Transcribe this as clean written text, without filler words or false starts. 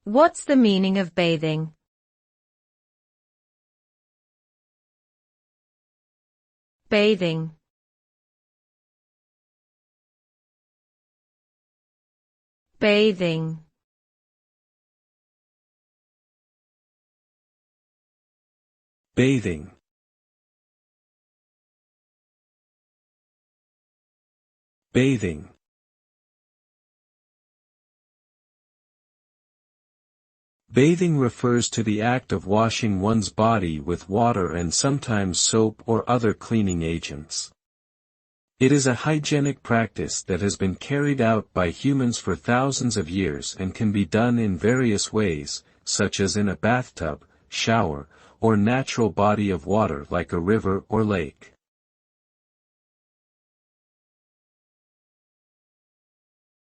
What's the meaning of bathing? Bathing. Bathing. Bathing. Bathing. Bathing refers to the act of washing one's body with water and sometimes soap or other cleaning agents. It is a hygienic practice that has been carried out by humans for thousands of years and can be done in various ways, such as in a bathtub, shower, or natural body of water like a river or lake.